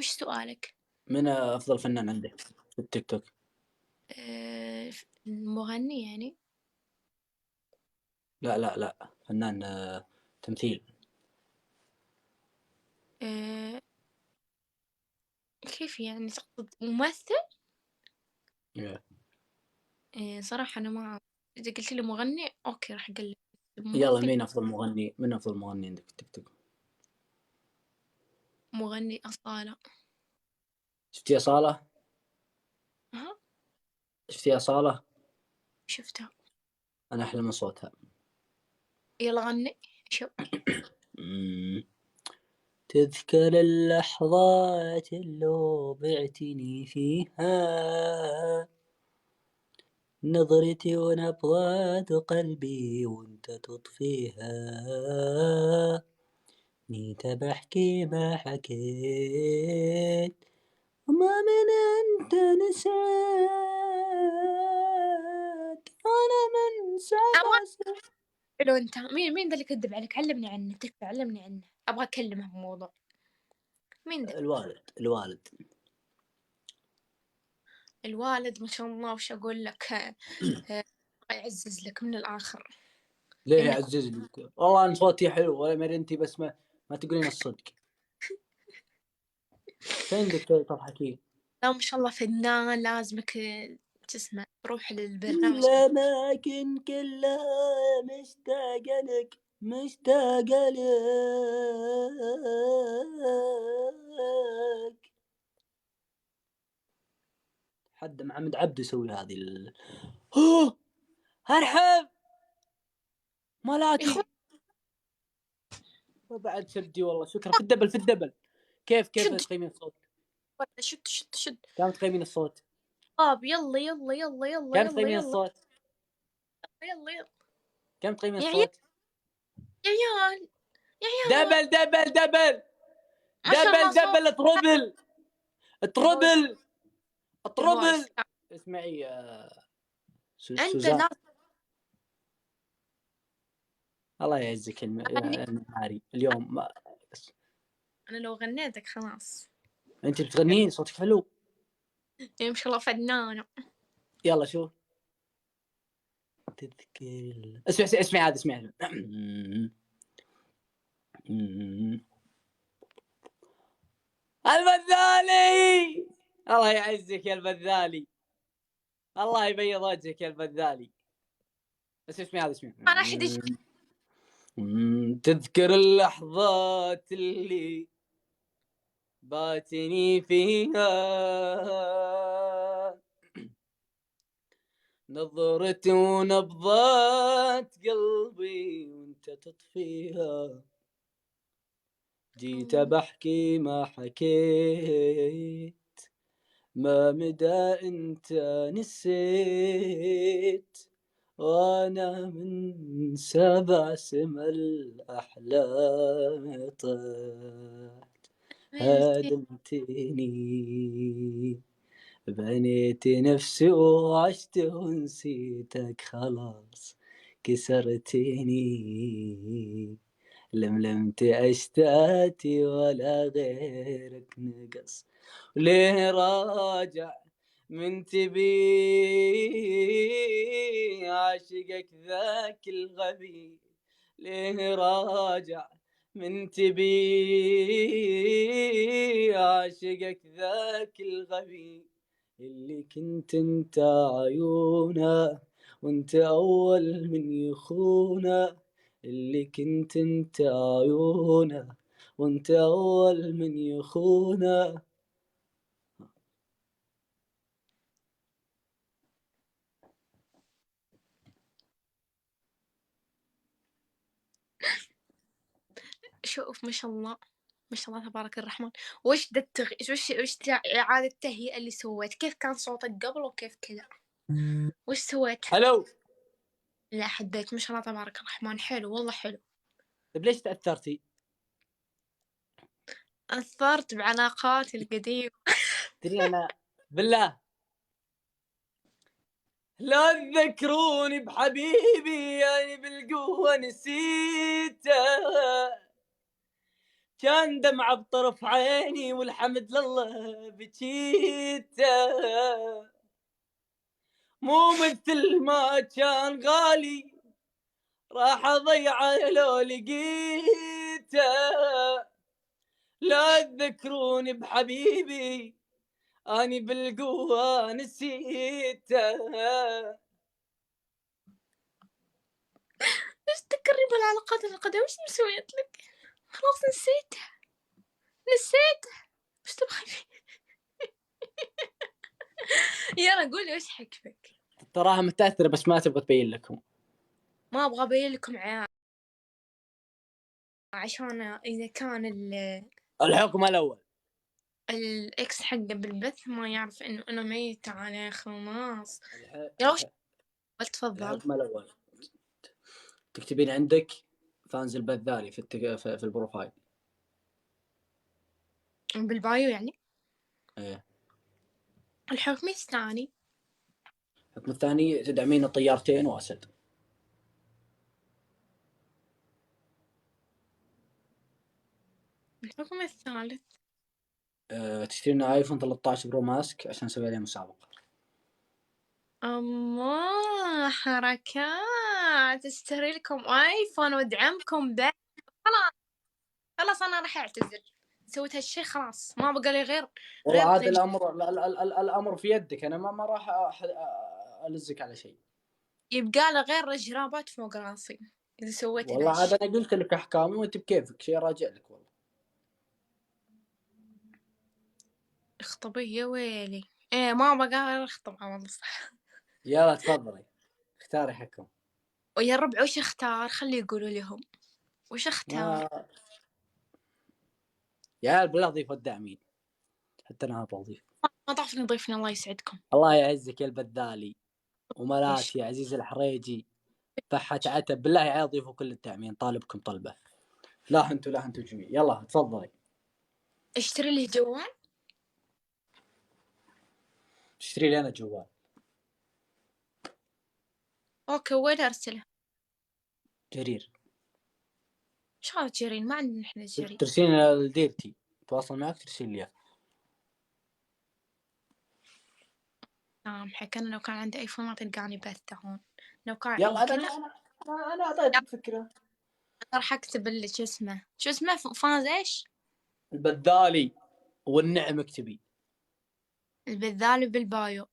وش سؤالك؟ من أفضل فنان عندك في التيك توك؟ مغني يعني؟ لا فنان، تمثيل. كيف يعني تقصد ممثل؟ إيه. صراحة أنا ما أعرف. إذا قلت لي مغني أوكي راح أقول لك. يلا، ممثل. مين أفضل مغني عندك في التيك توك؟ مغني أصالة. شفتي أصالة؟ ها. شفتي أصالة؟ شفتها. أنا أحلى من صوتها. يلا غني. شو. مم. تذكر اللحظات اللي بعتني فيها، نظرتي ونبضات قلبي وانت تطفيها، نيت بحكي ما حكيت وما من انت نسيت، انا من أبغى. سبع. حلو أنت. مين ذا اللي كذب عليك؟ علمني عنه، تكفى علمني عنه، أبغى أكلمه بموضوع. مين ذا؟ الوالد. الوالد ما شاء الله. وش أقول لك؟ الله يعزز لك من الآخر. ليه إنك. يعزز لك؟ والله ان صوتي حلو ولا مري انت، بس ما تقولين الصدق. شو عندك تضحكين؟ لا ما شاء الله فنان. لازمك تسمع تروح للبرنامج. الأماكن كلها مشتاقة لك مشتاقة لك. حد محمد عبده يسوي هذه هو ارحب يا أخوي ملاكي. وبعد شدي والله شكرا. في الدبل. كيف شد. تقيمين الصوت؟ شد. كم تقيمين الصوت؟ طاب يلا يلا يلا يلا كم يلا تقيمين يلا الصوت؟ يلا يلا. كم تقيمين يا عيال. الصوت؟ يا عيال. يا عيال. دبل دبل دبل ما شاء دبل الله صوت. دبل تربل يهوس. تربل يهوس. تربل. اسمعي يا أنت سوزان، لا. الله يعزك تغني. المعاري اليوم أنا لو غنيتك خلاص. انت اللي بتغنين، صوتك حلو. يعني ما شاء الله فنانة. يلا شوف. اسمعي هذا اسمعي. البذالي، الله يعزك يا البذالي، الله يبيض وجهك يا البذالي. بس اسمعي هذا اسمعي. أنا أحد يجي. تذكر اللحظات اللي باتني فيها، نظرة ونبضات قلبي وانت تطفيها، جيت بحكي ما حكيت ما مدى انت نسيت، وانا من 7 سما الاحلام طحت هدمتني، بنيت نفسي وعشت ونسيتك خلاص كسرتني، لملمت أشتاتي ولا غيرك نقص، ليه راجع من تبي عاشقك ذاك الغبي، ليه راجع من تبي عاشقك ذاك الغبي، اللي كنت انت عيونه وانت اول من يخونه، اللي كنت انت عيونه وانت اول من يخونه. شوف ما شاء الله. ما شاء الله تبارك الرحمن. وش ده وش إعادة التهيئة اللي سويت؟ كيف كان صوتك قبل وكيف كذا؟ وش سويت؟ حلو. لا حبيت. ما شاء الله تبارك الرحمن. حلو والله حلو. طيب ليش تأثرتي؟ أثرت بعلاقاتي القديمة. تدري أنا بالله لا تذكروني بحبيبي يعني بالقوة نسيته، كان دمعة بطرف عيني والحمد لله بكيته، مو مثل ما كان غالي راح اضيعه لو لقيته، لا تذكروني بحبيبي اني بالقوة نسيته. ليش تكرري بالعلاقات القدم؟ وش مسويت لك؟ خلاص نسيته وش تبغي؟ يلا قولي وش حكفك. تراها متأثرة بس ما تبغى تبين لكم. ما ابغى ابين لكم عشان اذا كان الحكم الأول. الاكس حقه بالبث ما يعرف انه انا ميتة عليه خلاص. يلا وش تفضل. الحكم الأول تكتبين عندك فانز البذالي في البروفايل. بالبايو يعني. ايه. الحكم الثاني. الحكم الثاني تدعمين الطيارتين وأسد. الحكم الثالث. تشترين ايفون 13 برو ماسك عشان نسوي عليه مسابقة. الله حركات، اشتري لكم ايفون وادعمكم بعد. خلاص انا راح اعتذر، سويت هالشي خلاص ما بقى لي غير والله هذا الامر في يدك، انا ما راح الزك على شيء. يبقى له غير جرابات فوق راسي اذا سويت والله هالشي. عاد انا قلت لك احكامي وانت بكيفك، شيء راجع لك والله. اخطبي يا ويلي. ايه ما بقى غير اخطب والله صح. يلا تفضلي اختاري حكم. ويا الربع وش اختار؟ خلي يقولوا لهم وش اختار. ما يا عيال بالله ضيف الداعمين، حتى انا ابغى اضيف. ما ضعفني ضيفني الله يسعدكم. الله يعزك يا البذالي ايش وملات يا عزيز الحريجي فحت عتب، بالله يا عيال ضيفوا كل الداعمين، طالبكم طلبه. لا انتوا جميع. يلا تفضلي. اشتري لي جوال. اشتري لي انا جوال. اوكي وين ارسله؟ جرير. ايش هذا جرين؟ ما عندنا احنا جرين. ترسين لديرتي تواصل معك ترسل لي. سامحك انا لو كان عندي ايفون ما تلقاني بث هون. لو كان يلا عندي انا كذا انا اعطيتك فكره. راح اكتب اللي شو اسمه فاز ايش؟ البذالي والنعم اكتبي. البذالي بالبايو.